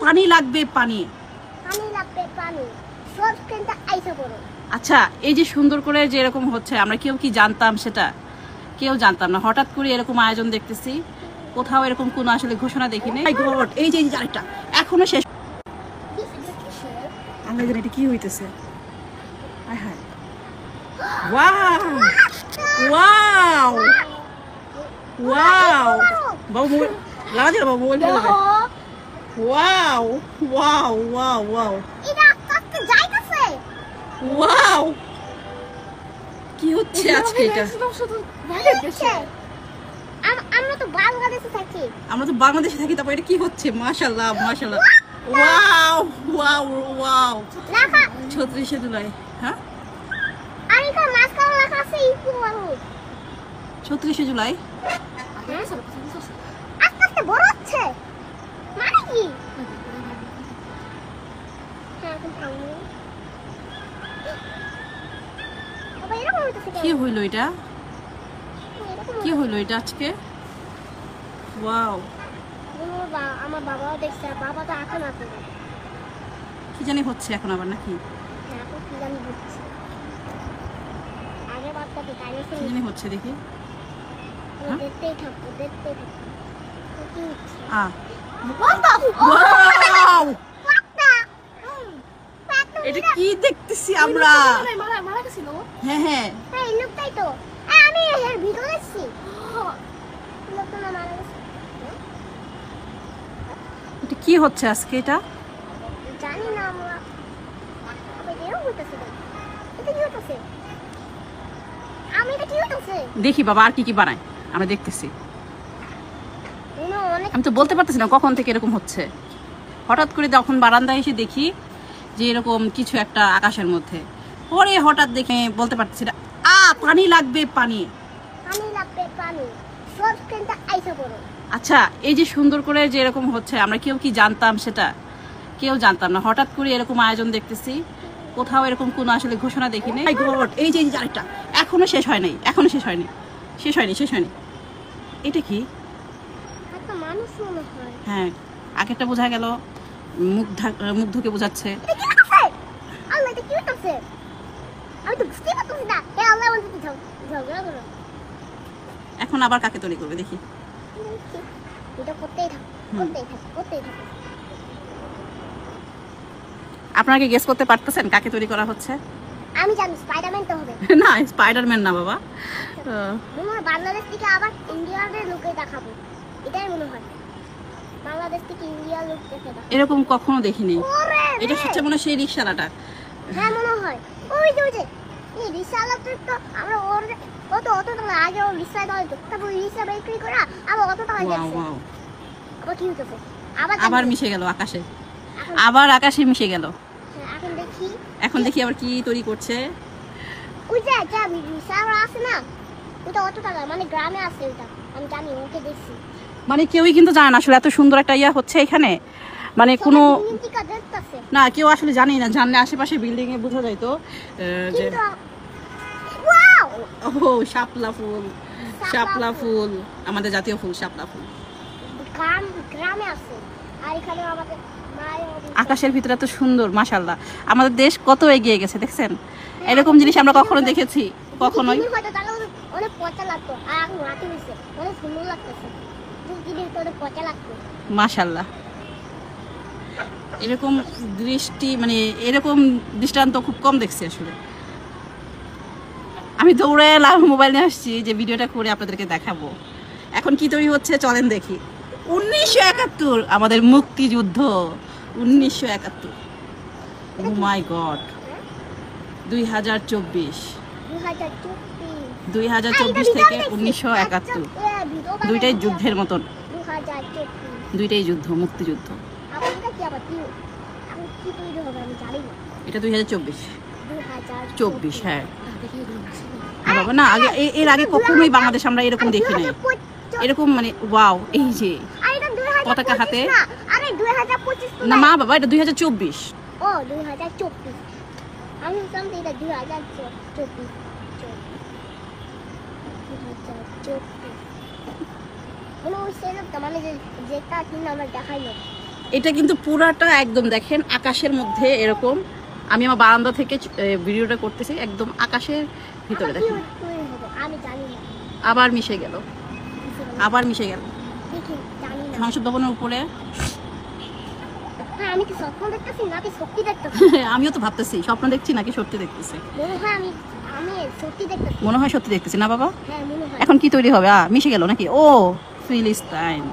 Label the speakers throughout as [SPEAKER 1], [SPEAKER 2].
[SPEAKER 1] পানি লাগবে পানি। আচ্ছা, এই যে সুন্দর করে যে এরকম হচ্ছে, আমরা কেউ কি জানতাম? সেটা কেউ জানতাম না। হঠাৎ করে এরকম আয়োজন দেখতেছি, কোথাও এরকম কোনো আসলে ঘোষণা দেখিনি। এই যে আরেকটা এখনো শেষ। আমরা জানি এটা কি হইতেছে। ওয়াও ওয়াও ওয়াও, বাবু লাগা দিল, বাবু মোবাইল ফেলে। ওয়াও ওয়াও ওয়াও ওয়াও, এটা আস্তে যাইতেছে। ওয়াও, কি হচ্ছে আজকে এটা? আমরা তো বাংলাদেশে থাকি, তারপর এটা কি হচ্ছে? মাশাআল্লাহ মাশাআল্লাহ। ওয়াও ওয়াও ওয়াও, 36শে জুলাই। হ্যাঁ, 36শে জুলাই। আস্তে আস্তে বড় হচ্ছে মানে কি? কি হইলো এটা? কি হইলো এটা আজকে? ওয়াও, আমার বাবাও দেখছে, বাবা তো এখন আছে, কি জানি হচ্ছে এখন আবার নাকি? এখন কি জানি হচ্ছে, আগে বাচ্চাটি কাইনেছে, কি জানি হচ্ছে দেখি। দেখতেই থাকো, দেখতেই থাকো কি হচ্ছে। ওয়াও, এটা কি দেখতেছি আমরা? মারা গেছিল। হ্যাঁ হ্যাঁ হ্যাঁ, এই লোকটাই তো। আমি এর ভিডিও দেখছি, লোকটা মারা গেছে। এটা কি হচ্ছে আজকে? এটা জানি না আমরা, এটা হইতাছে, এটা কি হইতাছে? আমি এটা কি হইতাছে দেখি বাবা, আর কি কি বানায় আমরা দেখতেছি। আমি তো বলতে পারতেছি না কখন থেকে এরকম হচ্ছে। হঠাৎ করে যখন বারান্দায় এসে দেখি যে এরকম কিছু একটা আকাশের মধ্যে, পরে হঠাৎ দেখে বলতে পারতেছি না। পানি লাগবে পানি। আচ্ছা, এই যে সুন্দর করে যে এরকম হচ্ছে, আমরা কেউ কি জানতাম? সেটা কেউ জানতাম না। হঠাৎ করে এরকম আয়োজন দেখতেছি, কোথাও এরকম কোনো আসলে ঘোষণা দেখিনি। এই যে আরেকটা এখনো শেষ হয় নাই, এখনো শেষ হয়নি, শেষ হয়নি, শেষ হয়নি। এটা কি? হ্যাঁ, আগেরটা বোঝা গেল, মুগ্ধকে বোঝাচ্ছে। এখন আবার কাকে তৈরি করবে দেখি। আপনারা কি গেস করতে পারতেছেন কাকে তৈরি করা হচ্ছে? আমি জানি স্পাইডারম্যান তো হবে। না, স্পাইডারম্যান না বাবা। বাংলাদেশ থেকে আবার ইন্ডিয়ার লোকে দেখাবো, এটাই মনে হয়। বাংলাদেশ থেকে ইন্ডিয়ার লোক দেখে দেখাবো, এরকম কখনো দেখিনি। এটা হচ্ছে মনে হয় সেই রিকশালাটা। হ্যাঁ মনে হয়, ওই যে এই রিকশালাটা তো আমরা ওর অত টাকা আগে ও রিকশা দাঁড়াতো, তারপর রিকশা বিক্রি করে আবার অত টাকা দিয়েছে। ওয়াও, আবার কি হচ্ছে? আবার মিশে গেল আকাশে, আবার আকাশে মিশে গেল। এখন দেখি আবার কি তৈরি করছে। ওই যে রিকশাওয়ালা আছে না, ওটা অত টাকা, মানে গ্রামে আছে ওটা, আমি জানি, ওকে দেখছি। মানে কেউই কিন্তু জানে না আসলে এত সুন্দর একটা ইয়া হচ্ছে এখানে, মানে কোনো না, কেউ আসলে জানি না। জানলে আশেপাশে বিল্ডিং এ বোঝা যায় তো যে ও শাপলা ফুল, শাপলা ফুল আমাদের জাতীয় ফুল, শাপলা ফুল গ্রামে আছে। আর এখানে আমাদের আকাশের ভিতরে এত সুন্দর, মাশাআল্লাহ। আমাদের দেশ কত এগিয়ে গেছে দেখছেন। এরকম জিনিস আমরা কখনো দেখেছি? কখনোই। অনেক পচা লাগতো, আর এখন রাতে হইছে, অনেক সুন্দর লাগতেছে। পচা লাগতো, মাশাআল্লাহ। এরকম দৃষ্টি, মানে এরকম দৃষ্টান্ত খুব কম দেখছি আসলে। আমি দৌড়ে এলাম, মোবাইল নিয়ে আসছি যে ভিডিওটা করে আপনাদেরকে দেখাবো। এখন কি তৈরি হচ্ছে চলেন দেখি। 1971 আমাদের মুক্তিযুদ্ধ, 1971। ও মাই গড, 2024 থেকে 1971, দুইটাই যুদ্ধের মতন, দুইটাই যুদ্ধ, মুক্তিযুদ্ধ। এটা 2024। হ্যাঁ বাবা, না আগে এর আগে কখনোই বাংলাদেশ আমরা এরকম দেখি নাই, এরকম মানে ওয়াও। এই যে পতাকা হাতে, না মা বাবা, এটা 2024। ও 2024, আমি জানতাম এটা 2024। মানে ওই সেটা মানে যেটা কিনা আমরা দেখাইলো, এটা কিন্তু পুরাটা একদম দেখেন আকাশের মধ্যে এরকম। আমি আমার বারান্দা থেকে ভিডিওটা করতেছি, একদম আকাশের ভিতরে দেখেন। আবার মিশে গেল, আবার মিশে গেল সংসদ ভবনের উপরে। আমিও তো ভাবতেছি স্বপ্ন দেখছি নাকি সত্যি দেখতেছি। মনে হয় সত্যি দেখতেছি না বাবা। এখন কি তৈরি হবে? মিশে গেল নাকি? ও ফিলিস্তাইন,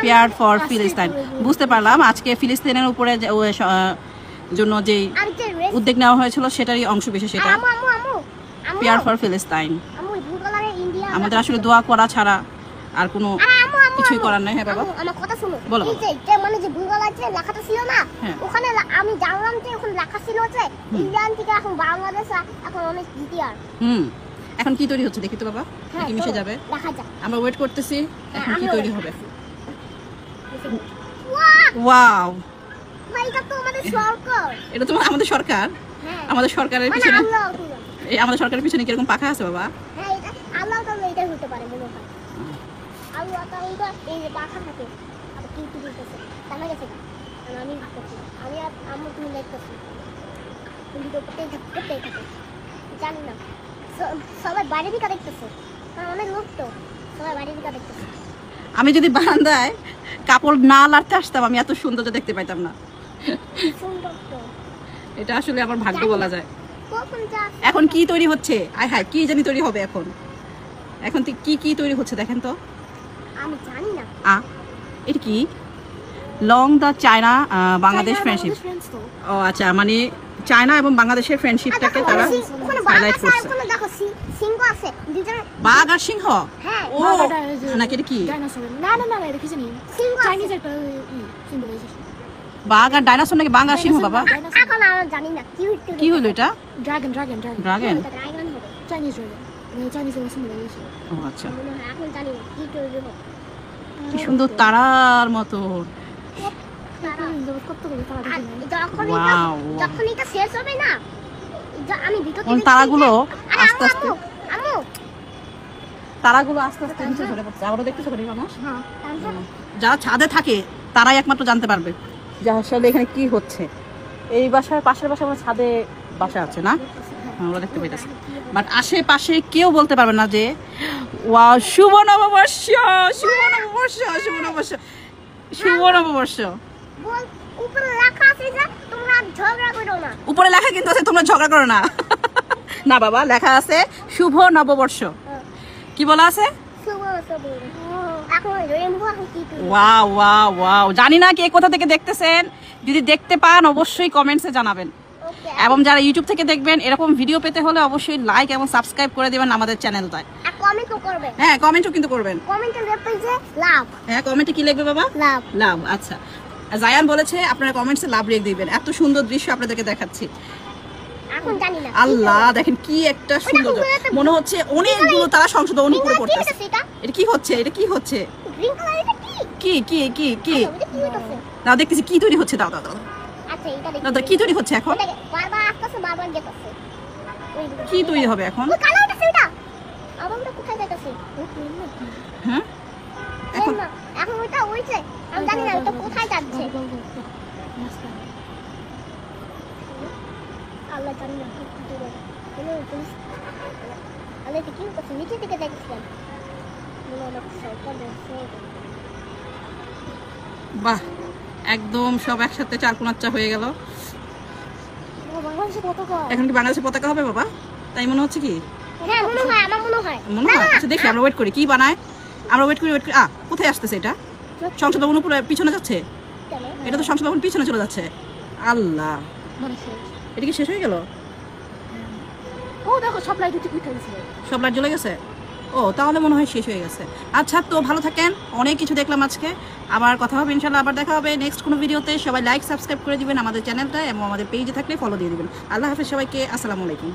[SPEAKER 1] পেয়ার ফর ফিলিস্তাইন। বুঝতে পারলাম আজকে ফিলিস্তিনের উপরে জন্য যে উদ্যোগ নেওয়া হয়েছিল সেটারই অংশ বিশেষ সেটা, পেয়ার ফর ফিলিস্তাইন। আমাদের আসলে দোয়া করা ছাড়া আর কোনো কিছুই করার নাই। হ্যাঁ বাবা
[SPEAKER 2] আমার কথা শুনো।
[SPEAKER 1] বলো।
[SPEAKER 2] এই যে মানে যে ভূগোল আছে লেখাটা ছিল না, ওখানে আমি জানলাম যে ওখানে লেখা ছিল যে ইন্ডিয়ান থেকে এখন বাংলাদেশ এখন অনেক জিটিআর।
[SPEAKER 1] এখন কি তৈরি হচ্ছে দেখি তো বাবা, কি মিশে যাবে
[SPEAKER 2] দেখা যাক।
[SPEAKER 1] আমরা ওয়েট করতেছি এখন কি তৈরি হবে। ওয়াও,
[SPEAKER 2] এটা তো আমাদের সরকার।
[SPEAKER 1] এটা তো আমাদের সরকার। আমাদের সরকারের পিছনে, এই আমাদের সরকারের পিছনে কিরকম পাখা আছে বাবা?
[SPEAKER 2] হ্যাঁ এটা আল্লাহ তাআলা এটা হতে পারে মনে হয়। আল্লাহ তাআলা এই যে পাখা থাকে আর কি কি দিতেছে জানা গেছে না। আমি ভাবতেছি আমি আর আম্মু তুমি দেখতেছি তুমি তো করতে থাকে জানি না। সবাই বাইরে দিকে দেখতেছে, কারণ অনেক লোক তো সবাই বাইরে দিকে দেখতেছে।
[SPEAKER 1] আমি যদি বারান্দায় কাপড় না লাড়তে আসতাম আমি এত সৌন্দর্য দেখতে পাইতাম না।
[SPEAKER 2] সুন্দর তো
[SPEAKER 1] এটা আসলে আমার ভাগ্য বলা যায়। এখন কি তৈরি হচ্ছে? আয় হায় কি জানি তৈরি হবে এখন। এখন কি কি তৈরি হচ্ছে দেখেন তো।
[SPEAKER 2] আমি জানি না।
[SPEAKER 1] এটা কি? লং দা চায়না বাংলাদেশ ফ্রেন্ডশিপ। ও আচ্ছা, মানে চায়না এবং বাংলাদেশের ফ্রেন্ডশিপটাকে তারা হাইলাইট করছে।
[SPEAKER 2] দেখো সিংহ আছে,
[SPEAKER 1] বাঘ আর সিংহ।
[SPEAKER 2] হ্যাঁ
[SPEAKER 1] ও নাকি এটা কি?
[SPEAKER 2] না না না এটা কি জানি সিংহ চাইনিজ একটা সিম্বলাইজেশন।
[SPEAKER 1] বাঘ আর ডাইনোসর নাকি বাঘ আর সিংহ বাবা?
[SPEAKER 2] এখন আমি জানি না
[SPEAKER 1] কি হলো এটা?
[SPEAKER 2] Dragon
[SPEAKER 1] dragon
[SPEAKER 2] Chinese dragon Chinese symbolization.
[SPEAKER 1] ও আচ্ছা,
[SPEAKER 2] এখন জানি না কি তৈরি হবে।
[SPEAKER 1] কি সুন্দর তারার মতো।
[SPEAKER 2] যখন এটা শেষ হবে না আমি ভিতর
[SPEAKER 1] থেকে তারাগুলো আস্তে আস্তে তারাগুলো আস্তে আস্তে নিচে ঝরে পড়ছে। আবারও দেখতেছো করি মামা?
[SPEAKER 2] হ্যাঁ,
[SPEAKER 1] যারা ছাদে থাকে তারাই একমাত্র জানতে পারবে যে আসলে এখানে কি হচ্ছে। এই বাসার পাশের বাসা আমার ছাদে বাসা আছে না, আমরা দেখতে পাইতেছি, বাট আশেপাশে কেউ বলতে পারবে না যে ওয়াও শুভ নববর্ষ, শুভ নববর্ষ, শুভ নববর্ষ, শুভ নববর্ষ।
[SPEAKER 2] উপরে লেখা আছে যে তোমরা ঝগড়া করো না।
[SPEAKER 1] উপরে লেখা কিন্তু আছে তোমরা ঝগড়া করো না। না বাবা, লেখা আছে শুভ নববর্ষ। কি বলা আছে? Wow wow wow. জানি না কে কোথা থেকে দেখতেছেন, যদি দেখতে পান অবশ্যই কমেন্টসে জানাবেন। এবং যারা ইউটিউব থেকে দেখবেন এরকম ভিডিও পেতে হলে অবশ্যই লাইক এবং সাবস্ক্রাইব করে দিবেন আমাদের চ্যানেলটায়।
[SPEAKER 2] কমেন্টও করবেন।
[SPEAKER 1] হ্যাঁ কমেন্টও কিন্তু করবেন।
[SPEAKER 2] কমেন্টে লিখবেন যে লাভ।
[SPEAKER 1] হ্যাঁ কমেন্টে কি লিখবে বাবা?
[SPEAKER 2] লাভ।
[SPEAKER 1] লাভ। আচ্ছা, জায়ান বলেছে আপনারা কমেন্টসে লাভ লিখে দিবেন। এত সুন্দর দৃশ্য আপনাদেরকে দেখাচ্ছি।
[SPEAKER 2] এখন জানি না।
[SPEAKER 1] আল্লাহ দেখেন কি একটা সুন্দর, মনে হচ্ছে অনেকগুলো তারা সংসদ অনুকূল করতেছে। এটা কি হচ্ছে? এটা কি হচ্ছে?
[SPEAKER 2] গ্রিন কালার এটা কি?
[SPEAKER 1] কি কি কি কি? দাও দেখতেছি কি তৈরি হচ্ছে। দাও দাও দাও।
[SPEAKER 2] আচ্ছা এটা দেখি।
[SPEAKER 1] দাও কি তৈরি হচ্ছে এখন?
[SPEAKER 2] বারবার আসতেছে, বারবার যেতেছে।
[SPEAKER 1] কি তৈরি হবে এখন?
[SPEAKER 2] ওই কালারটা সেটা। আবার কোথায় যাইতেছে?
[SPEAKER 1] হ্যাঁ এখন
[SPEAKER 2] এখন ওইটা ওইছে। আমি জানি না ওটা কোথায় যাচ্ছে। আল্লাহ জানি না কি করে। কোনো পুলিশ আল্লাহ কি করছে নিচে থেকে দেখছিলাম।
[SPEAKER 1] বাহ, একদম সব একসাথে চারকোনাচ্চা হয়ে গেল। এখন কি বাংলাদেশের পতাকা হবে বাবা? তাই মনে হচ্ছে কি?
[SPEAKER 2] হ্যাঁ মনে হয়, আমার মনে হয়।
[SPEAKER 1] মনে হয়? আচ্ছা দেখি, আমরা ওয়েট করি কি বানায়। আমরা ওয়েট করি। কোথায় আসতেছে এটা? সংসদ ভবন উপরে পিছনে যাচ্ছে। এটা তো সংসদ ভবন পিছনে চলে যাচ্ছে। আল্লাহ, এটা কি শেষ হয়ে গেল?
[SPEAKER 2] ও দেখো সব লাইট উঠে গেছে।
[SPEAKER 1] সব লাইট জ্বলে গেছে। ও তাহলে মনে হয় শেষ হয়ে গেছে। আচ্ছা, তো ভালো থাকেন, অনেক কিছু দেখলাম আজকে। আবার কথা হবে ইনশাআল্লাহ, আবার দেখা হবে নেক্সট কোনো ভিডিওতে। সবাই লাইক সাবস্ক্রাইব করে দিবেন আমাদের চ্যানেলটা এবং আমাদের পেজে থাকলে ফলো দিয়ে দিবেন। আল্লাহ হাফেজ সবাইকে, আসসালামু আলাইকুম।